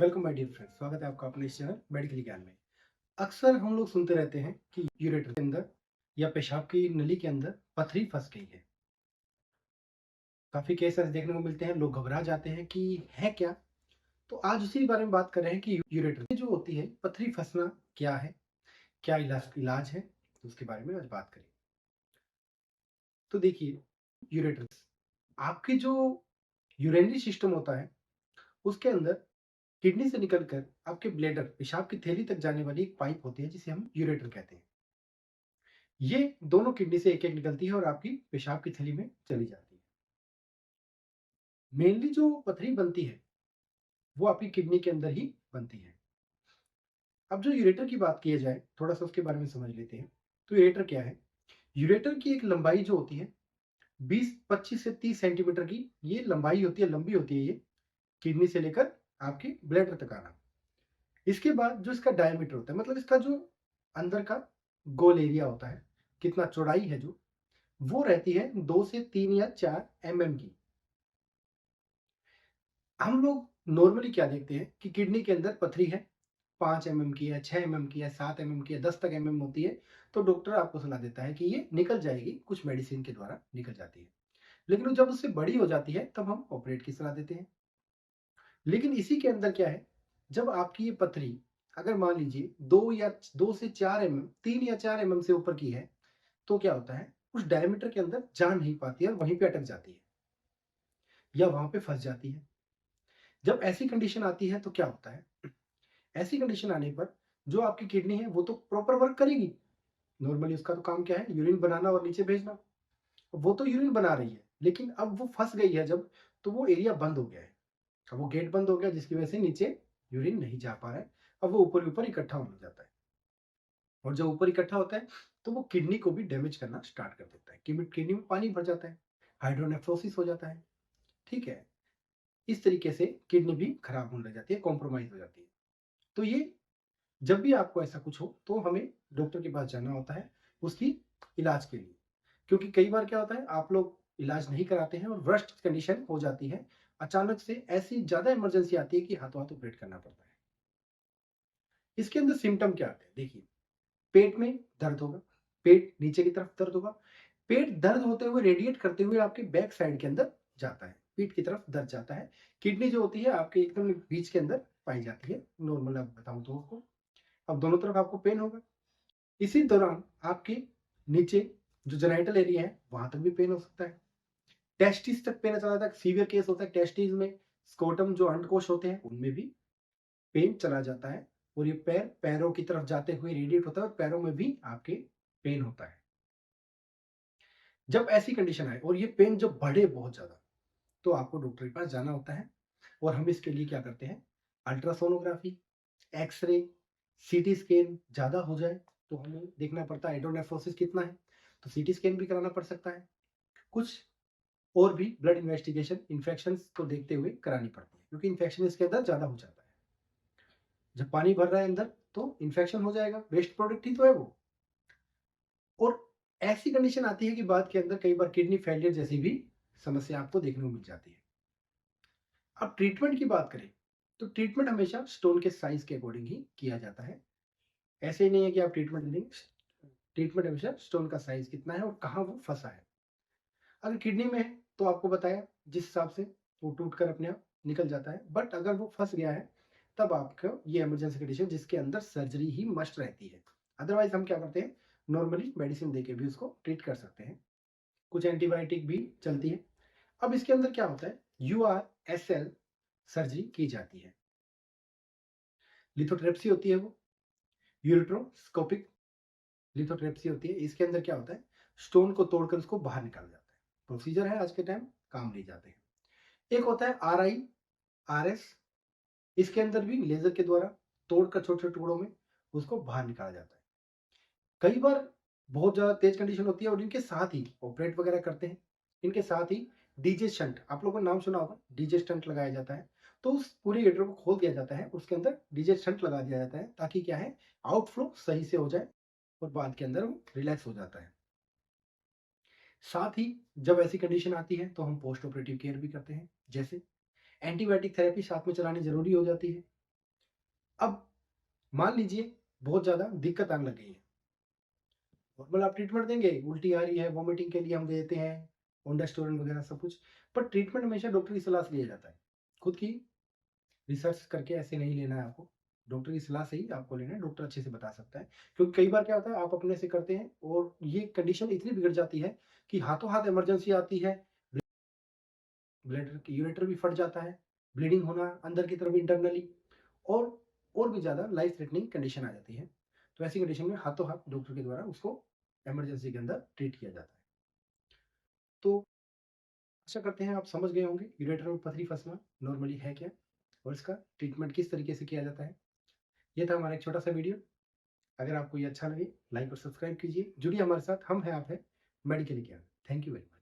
Welcome my dear friends, स्वागत है आपका अपने इस चैनल मेडिकल ज्ञान में। अक्सर हम लोग सुनते रहते हैं कि यूरेटर के अंदर या पेशाब की नली के अंदर पथरी फंस गई है। काफी केस ऐसे देखने को मिलते हैं, लोग घबरा जाते हैं कि है क्या। तो आज उसी बारे में बात कर रहे हैं कि यूरेटर जो होती है पथरी फंसना क्या है, क्या इलाज इलाज है, तो उसके बारे में आज बात करें। तो देखिए, यूरेटर आपकी जो यूरिनरी सिस्टम होता है उसके अंदर किडनी से निकलकर आपके ब्लैडर पेशाब की थैली तक जाने वाली एक पाइप होती है जिसे हम यूरेटर कहते हैं। ये दोनों किडनी से एक-एक निकलती है और आपकी पेशाब की थैली में चली जाती है। मेनली जो पथरी बनती है, वो आपकी किडनी के अंदर ही बनती है। अब जो यूरेटर की बात की जाए, थोड़ा-सा उसके बारे में समझ लेते हैं। तो यूरेटर क्या है? यूरेटर की एक लंबाई जो होती है 20-25 से 30 सेंटीमीटर की ये लंबाई होती है, लंबी होती है ये, किडनी से लेकर आपके ब्लैडर तक आना। इसके बाद जो इसका डायामीटर होता है, मतलब इसका जो अंदर का गोल एरिया होता है, कितना चौड़ाई है जो, वो रहती है 2 से 3 या 4 एमएम की। हम लोग नॉर्मली क्या देखते हैं कि किडनी के अंदर पथरी है, 5 एमएम की है, 6 एमएम की है, 7 एमएम की है, 10 तक एमएम होती है, तो डॉक्टर आपको सलाह देता है कि ये निकल जाएगी, कुछ मेडिसिन के द्वारा निकल जाती है। लेकिन जब उससे बड़ी हो जाती है, तब हम ऑपरेट की सलाह देते हैं। लेकिन इसी के अंदर क्या है, जब आपकी ये पथरी अगर मान लीजिए 2 से 4 एमएम, 3 या 4 एमएम से ऊपर की है, तो क्या होता है, उस डायमीटर के अंदर जा नहीं पाती है और वहीं पे अटक जाती है या वहाँ पे फँस जाती है। जब ऐसी कंडीशन आती है तो क्या होता है, ऐसी कंडीशन आने पर जो आपकी किडनी है वो तो प्रॉपर वर्क करेगी। नॉर्मली उसका तो काम क्या है, यूरिन बनाना और नीचे भेजना। वो तो यूरिन बना रही है, लेकिन अब वो फंस गई है जब, तो वो एरिया बंद हो गया है। अब वो गेट बंद हो गया जिसकी वजह से नीचे यूरिन नहीं जा पा रहा है। अब वो ऊपर ऊपर इकट्ठा होने जाता है और जब ऊपर इकट्ठा होता है तो वो किडनी को भी डैमेज करना स्टार्ट कर देता है। किडनी में पानी भर जाता है, हाइड्रोनेफ्रोसिस हो जाता है। ठीक है, इस तरीके से किडनी भी खराब होने लग जाती है, कॉम्प्रोमाइज हो जाती है। तो ये जब भी आपको ऐसा कुछ हो तो हमें डॉक्टर के पास जाना होता है उसकी इलाज के लिए। क्योंकि कई बार क्या होता है, आप लोग इलाज नहीं कराते हैं और वर्स्ट कंडीशन हो जाती है। अचानक से ऐसी ज़्यादा इमरजेंसी आती है कि हाथों-हाथ ऑपरेट करना पड़ता है। इसके अंदर सिम्पटम क्या आते हैं? देखिए, पेट में दर्द होगा, पेट नीचे की तरफ दर्द होगा, पेट दर्द होते हुए रेडिएट करते हुए आपके बैक साइड के अंदर जाता है, पीठ की तरफ दर्द जाता है। किडनी जो होती है आपके एकदम बीच के अंदर पाई जाती है, नॉर्मल अब बताऊँ तो आपको। अब दोनों तरफ आपको पेन होगा। इसी दौरान आपके नीचे जो जेनिटल एरिया है वहां तक भी पेन हो सकता है। टेस्टिस तक पेन चला जाता है, सीवियर केस होता है टेस्टिस में। स्कोटम जो अंडकोश होते हैं उनमें भी पेन चला जाता है और ये पैरों की तरफ जाते हुए रेडिएट होता है और पैरों में भी आपके पेन होता है। जब ऐसी कंडीशन आए और ये पेन जब बढ़े बहुत ज्यादा, तो आपको डॉक्टर के पास जाना होता है। और हम इसके लिए क्या करते हैं, अल्ट्रासोनोग्राफी, एक्सरे, सीटी स्कैन ज़्यादा हो जाए तो हमें देखना पड़ता है एडोनेफ्रोसिस कितना है, तो सीटी स्कैन भी कराना पड़ सकता है। कुछ और भी ब्लड इन्वेस्टिगेशन इन्फेक्शंस को देखते हुए करानी पड़ती है, क्योंकि इन्फेक्शन इसके अंदर ज़्यादा हो जाता है। जब पानी भर रहा है अंदर तो इन्फेक्शन हो जाएगा, वेस्ट प्रोडक्ट ही तो है वो। और ऐसी कंडीशन आती है कि बाद के अंदर कई बार किडनी फेलियर जैसी भी समस्या आपको देखने को मिल जाती है। अब ट्रीटमेंट की बात करें तो ट्रीटमेंट हमेशा स्टोन के साइज के अकॉर्डिंग ही किया जाता है। ऐसे ही नहीं है कि आप ट्रीटमेंट देंगे। ट्रीटमेंट हमेशा स्टोन का साइज कितना है और कहाँ वो फंसा है। अगर किडनी में है तो आपको बताया जिस हिसाब से वो टूट कर अपने आप निकल जाता है, बट अगर वो फंस गया है तब आपको ये इमरजेंसी कंडीशन जिसके अंदर सर्जरी ही मस्ट रहती है। अदरवाइज हम क्या करते हैं, नॉर्मली मेडिसिन देके भी उसको ट्रीट कर सकते हैं, कुछ एंटीबायोटिक भी चलती है। अब इसके अंदर क्या होता है, URSL सर्जरी की जाती है। लिथोट्रिप्सी होती है वो, यूरेट्रोस्कोपिक लिथोट्रिप्सी होती है। इसके अंदर क्या होता है, स्टोन को तोड़कर उसको बाहर निकाला जाता है। प्रोसीजर है, आज के टाइम काम नहीं जाते हैं। एक होता है RIRS, इसके अंदर भी लेजर के द्वारा तोड़कर छोटे छोटे टुकड़ों में उसको बाहर निकाला जाता है। कई बार बहुत ज्यादा तेज कंडीशन होती है और इनके साथ ही ऑपरेट वगैरह करते हैं। इनके साथ ही डीजे स्टंट, आप लोगों ने नाम सुना होगा, डीजे स्टंट लगाया जाता है। तो उस पूरे हीटर को खोल दिया जाता है, उसके अंदर डीजे स्टंट लगा दिया जाता है ताकि क्या है, आउटफ्लो सही से हो जाए और बाद के अंदर वो रिलैक्स हो जाता है। साथ ही जब ऐसी कंडीशन आती है तो हम पोस्ट ऑपरेटिव केयर भी करते हैं, जैसे एंटीबायोटिक थेरेपी साथ में चलानी जरूरी हो जाती है। अब मान लीजिए बहुत ज़्यादा दिक्कत आने लग गई है, नॉर्मल आप ट्रीटमेंट देंगे, उल्टी आ रही है, वॉमिटिंग के लिए हम देते हैं, ओंडास्टोलिन वगैरह सब कुछ, पर ट्रीटमेंट हमेशा डॉक्टर की सलाह से लिया जाता है। खुद की रिसर्च करके ऐसे नहीं लेना है आपको, डॉक्टर की सलाह से ही आपको लेना है, डॉक्टर अच्छे से बता सकता है। क्योंकि कई बार क्या होता है आप अपने से करते हैं और ये कंडीशन इतनी बिगड़ जाती है कि हाथों-हाथ इमरजेंसी आती है, ब्लैडर की यूरेटर भी फट जाता है, ब्लीडिंग होना अंदर की तरफ इंटरनली और और भी ज़्यादा लाइफ थ्रेटनिंग कंडीशन आ जाती है। तो ऐसी कंडीशन में हाथों-हाथ डॉक्टर के द्वारा उसको इमरजेंसी के अंदर ट्रीट किया जाता है। तो आशा करते हैं आप समझ गए होंगे यूरेटर में पथरी फँसना नॉर्मली है क्या और इसका ट्रीटमेंट किस तरीके से किया जाता है। ये था हमारा एक छोटा-सा वीडियो। अगर आपको ये अच्छा लगे लाइक और सब्सक्राइब कीजिए। जुड़िए हमारे साथ, हम हैं आप हैं मेडिकल ज्ञान। Thank you very much.